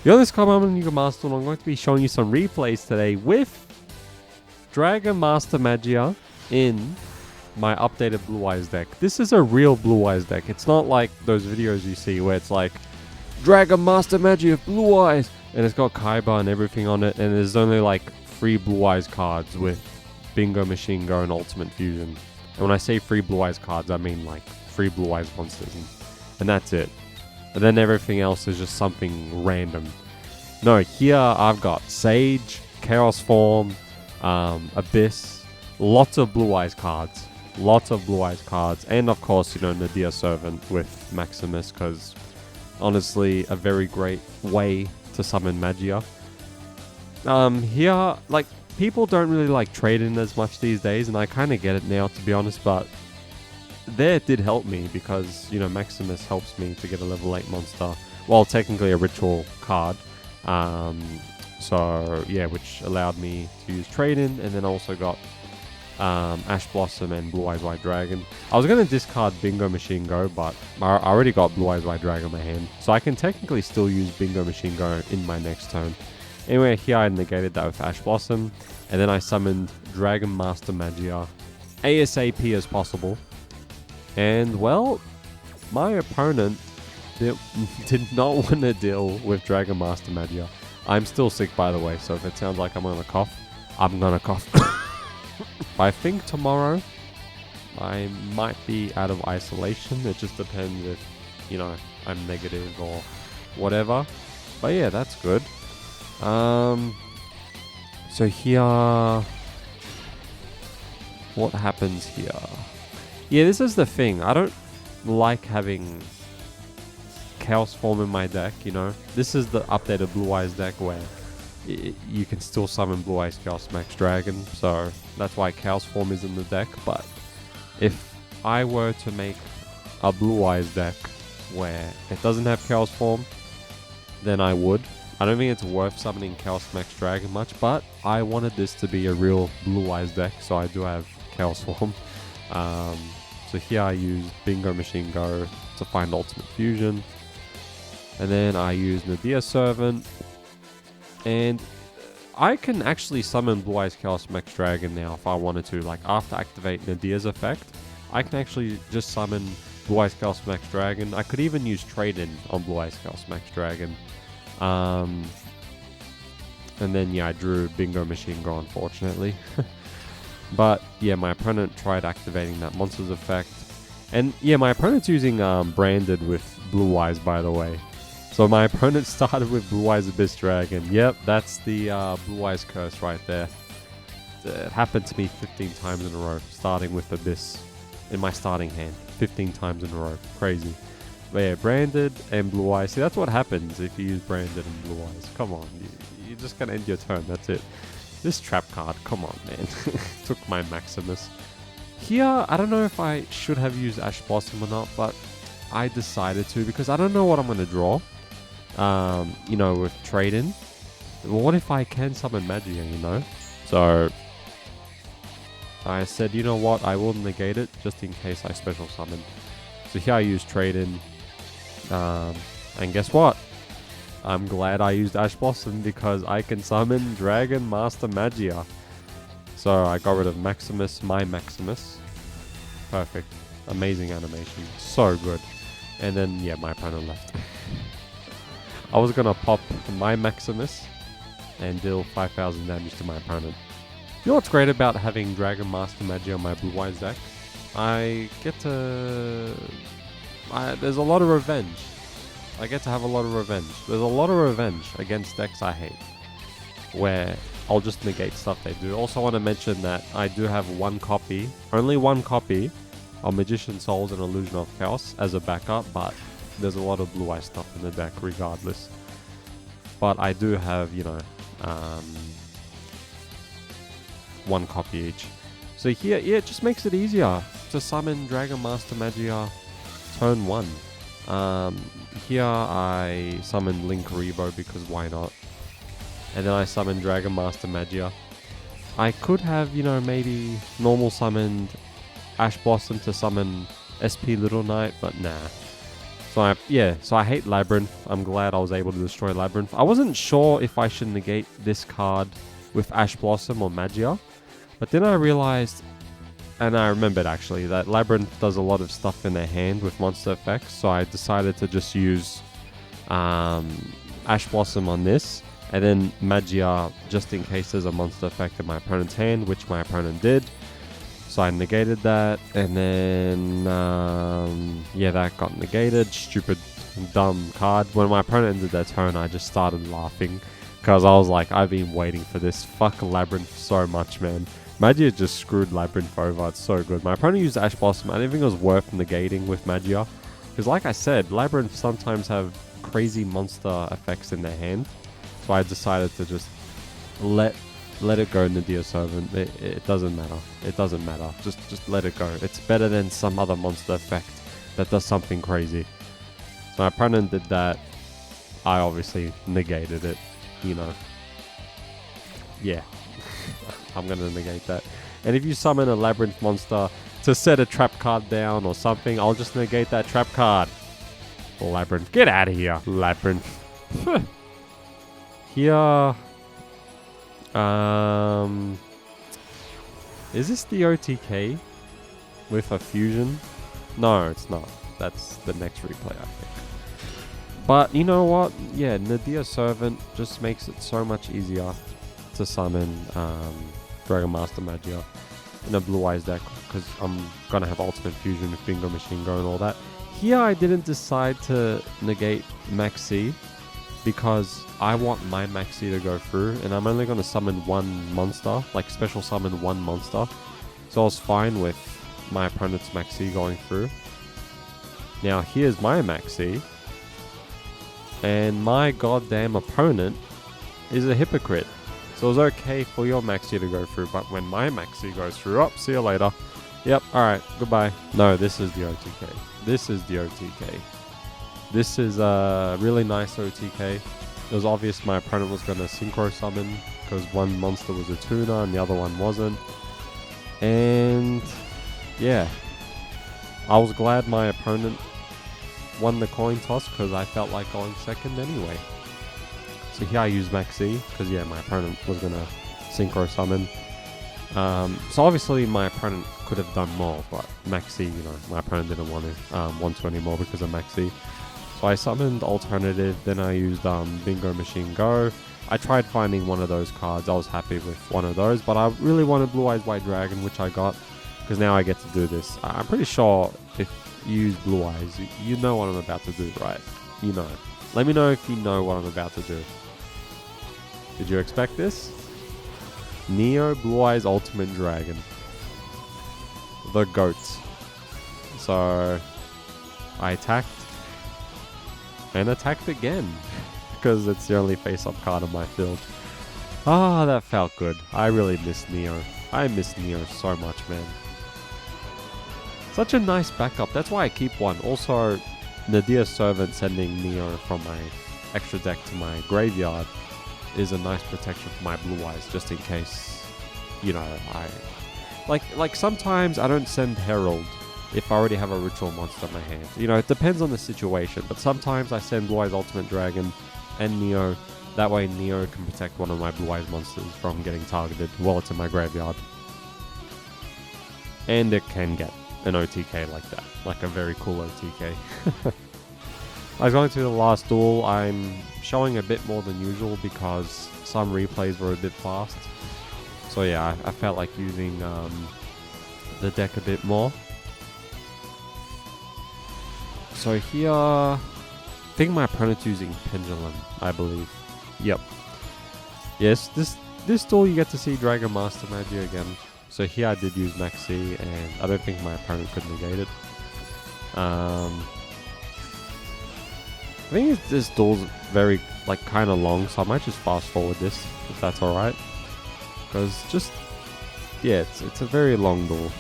Yo, this card I'm Master, I'm going to be showing you some replays today with Dragon Master Magia in my updated Blue Eyes deck. This is a real Blue Eyes deck. It's not like those videos you see where it's like Dragon Master Magia Blue Eyes and it's got Kaiba and everything on it, and there's only like 3 Blue Eyes cards with Bingo Machine Go and Ultimate Fusion. And when I say 3 Blue Eyes cards, I mean like 3 Blue Eyes monsters, and that's it. And then everything else is just something random. No, here I've got Sage, Chaos Form, Abyss, lots of Blue Eyes cards. Lots of Blue Eyes cards. And of course, you know, Nadia Servant with Maximus, because honestly, a very great way to summon Magia. Here, like, people don't really like trade in as much these days, and I kind of get it now, to be honest, but there it did help me because, you know, Maximus helps me to get a level 8 monster. Well, technically a ritual card. So, yeah, which allowed me to use trade-in, and then also got Ash Blossom and Blue Eyes White Dragon. I was going to discard Bingo Machine Go, but I already got Blue Eyes White Dragon in my hand. So I can technically still use Bingo Machine Go in my next turn. Anyway, here I negated that with Ash Blossom, and then I summoned Dragon Master Magia ASAP as possible. And, well, my opponent did not want to deal with Dragon Master Magia. I'm still sick, by the way, so if it sounds like I'm going to cough, I'm going to cough. I think tomorrow I might be out of isolation. It just depends if, you know, I'm negative or whatever. But yeah, that's good. So here, what happens here? Yeah, this is the thing. I don't like having Chaos Form in my deck, you know. This is the updated Blue Eyes deck where you can still summon Blue Eyes Chaos Max Dragon, so that's why Chaos Form is in the deck. But if I were to make a Blue Eyes deck where it doesn't have Chaos Form, then I would. I don't think it's worth summoning Chaos Max Dragon much, but I wanted this to be a real Blue Eyes deck, so I do have Chaos Form. So here I use Bingo Machine Go to find Ultimate Fusion, and then I use Nadia Servant, and I can actually summon Blue Eyes Chaos Max Dragon now if I wanted to. Like, after activate Nadia's effect, I can actually just summon Blue Eyes Chaos Max Dragon. I could even use trade-in on Blue Eyes Chaos Max Dragon. And then, yeah, I drew Bingo Machine Go, unfortunately. But, yeah, my opponent tried activating that monster's effect. And, yeah, my opponent's using Branded with Blue Eyes, by the way. So my opponent started with Blue Eyes Abyss Dragon. Yep, that's the Blue Eyes curse right there. It happened to me 15 times in a row, starting with Abyss in my starting hand. 15 times in a row. Crazy. But yeah, Branded and Blue Eyes. See, that's what happens if you use Branded and Blue Eyes. Come on, you're just going to end your turn. That's it. This trap card, come on, man. Took my Maximus. Here, I don't know if I should have used Ash Blossom or not, but I decided to because I don't know what I'm going to draw. You know, with trade-in. Well, what if I can summon Magia, you know? So I said, you know what, I will negate it just in case I special summon. So here I use trade-in. And guess what? I'm glad I used Ash Blossom because I can summon Dragon Master Magia. So I got rid of Maximus, my Maximus. Perfect. Amazing animation. So good. And then, yeah, my opponent left. I was going to pop my Maximus and deal 5,000 damage to my opponent. You know what's great about having Dragon Master Magia on my Blue Eyes deck? I get to... there's a lot of revenge. I get to have a lot of revenge. There's a lot of revenge against decks I hate, where I'll just negate stuff they do. Also want to mention that I do have only one copy of Magician Souls and Illusion of Chaos as a backup, but there's a lot of Blue Eye stuff in the deck regardless. But I do have, you know, one copy each. So here, yeah, it just makes it easier to summon Dragon Master Magia turn 1. Here I summoned Link Rebo because why not? And then I summoned Dragon Master Magia. I could have, you know, maybe normal summoned Ash Blossom to summon SP Little Knight, but nah. So I hate Labrynth. I'm glad I was able to destroy Labrynth. I wasn't sure if I should negate this card with Ash Blossom or Magia, but then I realized, and I remembered actually, that Labrynth does a lot of stuff in their hand with monster effects, so I decided to just use Ash Blossom on this, and then Magia just in case there's a monster effect in my opponent's hand, which my opponent did. So I negated that, and then, yeah, that got negated. Stupid, dumb card. When my opponent ended their turn, I just started laughing, because I was like, I've been waiting for this. Fuck Labrynth so much, man. Magia just screwed Labrynth over. It's so good. My opponent used Ash Blossom. I didn't think it was worth negating with Magia, because like I said, Labrynth sometimes have crazy monster effects in their hand. So I decided to just let it go, Nadia Servant. It doesn't matter. It doesn't matter. Just let it go. It's better than some other monster effect that does something crazy. So my opponent did that. I obviously negated it, you know. Yeah. I'm going to negate that. And if you summon a Labrynth monster to set a trap card down or something, I'll just negate that trap card. Labrynth. Get out of here, Labrynth. Here... is this the OTK with a fusion? No, it's not. That's the next replay, I think. But you know what? Yeah, Nadia Servant just makes it so much easier to summon Dragon Master Magia in a Blue Eyes deck, because I'm gonna have Ultimate Fusion with Bingo Machine Go and all that. Here I didn't decide to negate Maxx C, because I want my Maxx C to go through, and I'm only going to summon one monster, like special summon one monster. So I was fine with my opponent's Maxx C going through. Now here's my Maxx C, and my goddamn opponent is a hypocrite. So it was okay for your Maxx C to go through, but when my Maxx C goes through, see you later. Yep, alright, goodbye. No, this is the OTK. This is the OTK. This is a really nice OTK. It was obvious my opponent was going to synchro summon, because one monster was a tuner and the other one wasn't. And yeah, I was glad my opponent won the coin toss, because I felt like going second anyway. So here I used Maxx C, because yeah, my opponent was going to synchro summon. So obviously my opponent could have done more, but Maxx C, you know, my opponent didn't want to anymore because of Maxx C. So I summoned Alternative, then I used Bingo Machine Go. I tried finding one of those cards. I was happy with one of those, but I really wanted Blue Eyes White Dragon, which I got, because now I get to do this. I'm pretty sure if you use Blue Eyes, you know what I'm about to do, right? You know. Let me know if you know what I'm about to do. Did you expect this? Neo Blue Eyes Ultimate Dragon. The GOAT. So I attacked. And attacked again, because it's the only face-up card on my field. Ah, that felt good. I really miss Neo. I miss Neo so much, man. Such a nice backup. That's why I keep one. Also, Nadia Servant sending Neo from my extra deck to my graveyard is a nice protection for my Blue Eyes, just in case, you know, I... Like sometimes I don't send Herald if I already have a ritual monster in my hand. You know, it depends on the situation, but sometimes I send Blue Eyes Ultimate Dragon and Neo. That way Neo can protect one of my Blue Eyes monsters from getting targeted while it's in my graveyard. And it can get an OTK like that, like a very cool OTK. I was going to the last duel. I'm showing a bit more than usual because some replays were a bit fast. So yeah, I felt like using the deck a bit more. So here, I think my opponent's using Pendulum, I believe. Yep. Yes, this duel you get to see Dragon Master Magia again. So here I did use Maxx C, and I don't think my opponent could negate it. I think this duel's very, kind of long, so I might just fast forward this, if that's alright. Because yeah, it's a very long duel.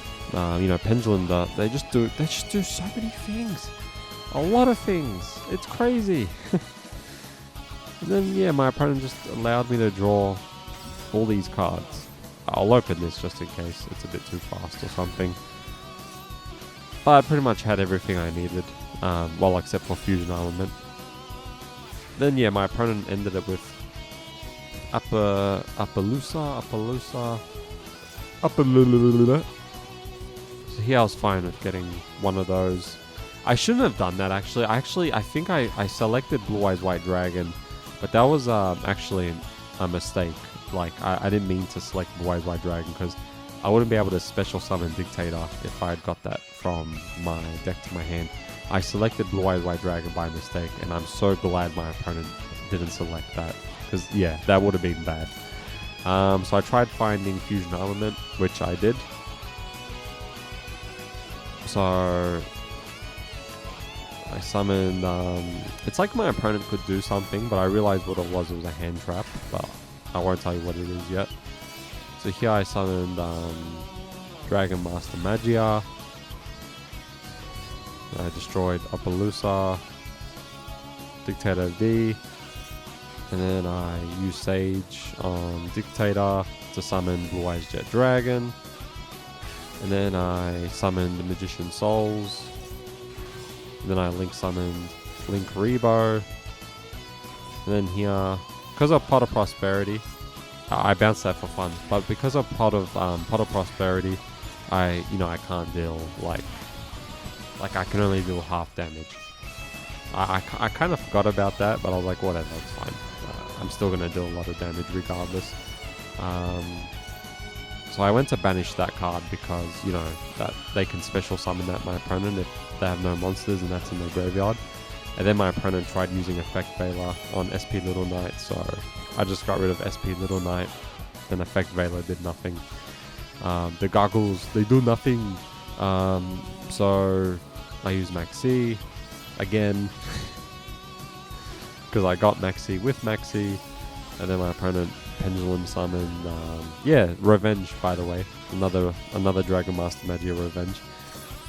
You know, Pendulum, they just do so many things. A lot of things. It's crazy. And then, yeah, my opponent just allowed me to draw all these cards. I'll open this just in case it's a bit too fast or something. But I pretty much had everything I needed. Well, except for Fusion Element. Then yeah, my opponent ended it with Appaloosa. So here I was fine with getting one of those. I shouldn't have done that actually. I think I selected Blue Eyes White Dragon, but that was actually a mistake. Like I didn't mean to select Blue Eyes White Dragon because I wouldn't be able to special summon Dictator if I had got that from my deck to my hand. I selected Blue Eyes White Dragon by mistake, and I'm so glad my opponent didn't select that, because yeah, that would have been bad. So I tried finding Fusion Element, which I did. So I summoned, it's like my opponent could do something, but I realized what it was a hand trap, but I won't tell you what it is yet. So here I summoned Dragon Master Magia. I destroyed Appaloosa, Dictator D, and then I used Sage on Dictator to summon Blue Eyes Jet Dragon, and then I summoned Magician Souls, and then I Link summoned Link Rebo, and then here, because of Pot of Prosperity, I bounced that for fun, but because of Pot of Prosperity, I can't deal like I can only do half damage. I kind of forgot about that, but I was like, whatever, it's fine. I'm still going to do a lot of damage regardless. So I went to banish that card because, that they can special summon that my opponent if they have no monsters and that's in their graveyard. And then my opponent tried using Effect Veiler on SP Little Knight, so I just got rid of SP Little Knight, and Effect Veiler did nothing. The Goggles, they do nothing. So I use Maxx C again because I got Maxx C with Maxx C, and then my opponent Pendulum summoned Revenge, by the way, another Dragon Master Magia Revenge.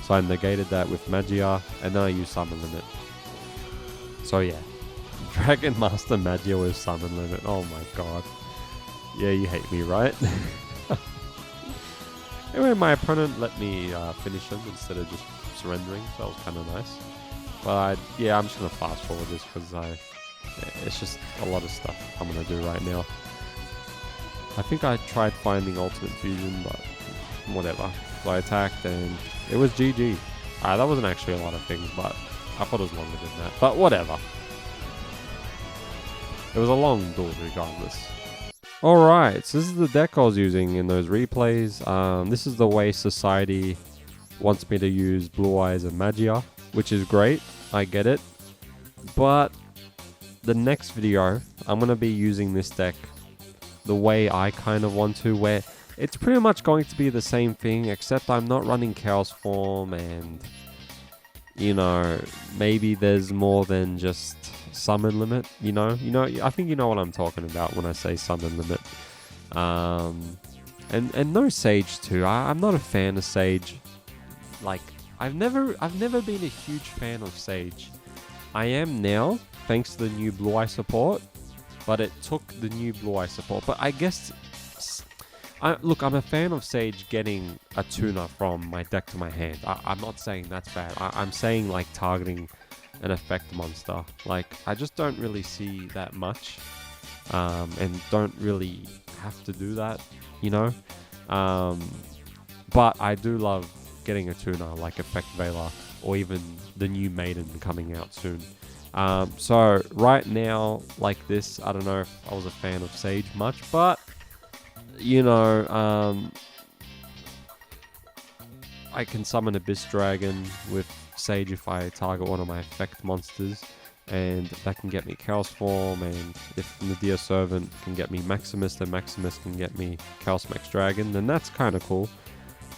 So I negated that with Magia, and then I used Summon Limit. So yeah, Dragon Master Magia with Summon Limit. Oh my god. Yeah, you hate me, right? Anyway, my opponent let me finish him instead of just surrendering, so that was kind of nice. But I'm just going to fast forward this because it's just a lot of stuff I'm going to do right now. I think I tried finding Ultimate Fusion, but whatever. So I attacked and it was GG. That wasn't actually a lot of things, but I thought it was longer than that. But whatever. It was a long duel regardless. Alright, so this is the deck I was using in those replays. This is the way Society wants me to use Blue Eyes and Magia, which is great. I get it. But the next video, I'm going to be using this deck the way I kind of want to, where it's pretty much going to be the same thing, except I'm not running Chaos Form, and maybe there's more than just Summon Limit, I think you know what I'm talking about when I say Summon Limit. And no Sage too. I'm not a fan of Sage. Like, I've never been a huge fan of Sage. I am now, thanks to the new Blue Eye support, but it took the new Blue Eye support. But I guess, I'm a fan of Sage getting a tuner from my deck to my hand. I'm not saying that's bad. I'm saying like targeting an effect monster. Like, I just don't really see that much, and don't really have to do that, but I do love getting a tuner like Effect Veiler, or even the new Maiden coming out soon. So right now, like this, I don't know if I was a fan of Sage much, but I can summon Abyss Dragon with Sage if I target one of my effect monsters, and that can get me Chaos Form, and if Nadir Servant can get me Maximus, then Maximus can get me Chaos Max Dragon, then that's kind of cool.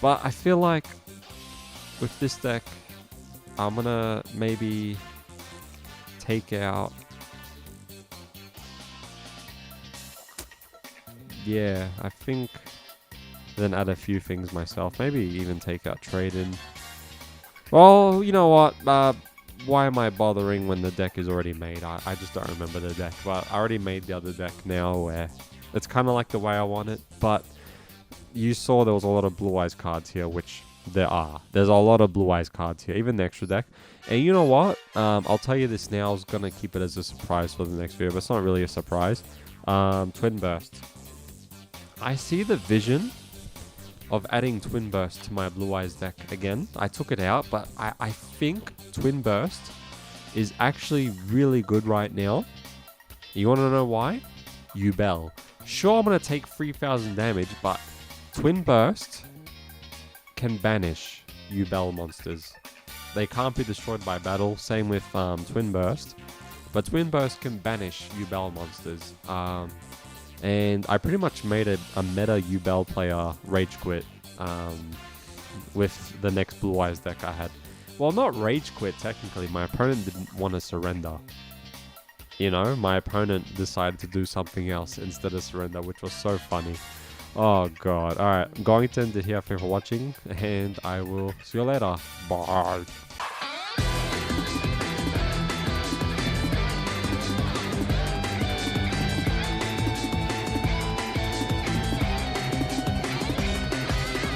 But I feel like with this deck, I'm gonna maybe take out... Yeah, I think then add a few things myself. Maybe even take out Trade-In. Well, you know what? Why am I bothering when the deck is already made? I just don't remember the deck. But I already made the other deck now where it's kind of like the way I want it. But you saw there was a lot of Blue Eyes cards here, which There's a lot of Blue Eyes cards here, even the extra deck. And you know what? I'll tell you this now. I was going to keep it as a surprise for the next video, but it's not really a surprise. Twin Burst. I see the vision of adding Twin Burst to my Blue Eyes deck again. I took it out, but I think Twin Burst is actually really good right now. You want to know why? Yubel. Sure, I'm going to take 3,000 damage, but Twin Burst can banish Yubel monsters. They can't be destroyed by battle. Same with Twin Burst. But Twin Burst can banish Yubel monsters. And I pretty much made a meta Yubel player rage quit with the next Blue Eyes deck I had. Well, not rage quit technically. My opponent didn't want to surrender. You know, my opponent decided to do something else instead of surrender, which was so funny. Oh god. Alright, I'm going to end it here. Thank you for watching, and I will see you later. Bye.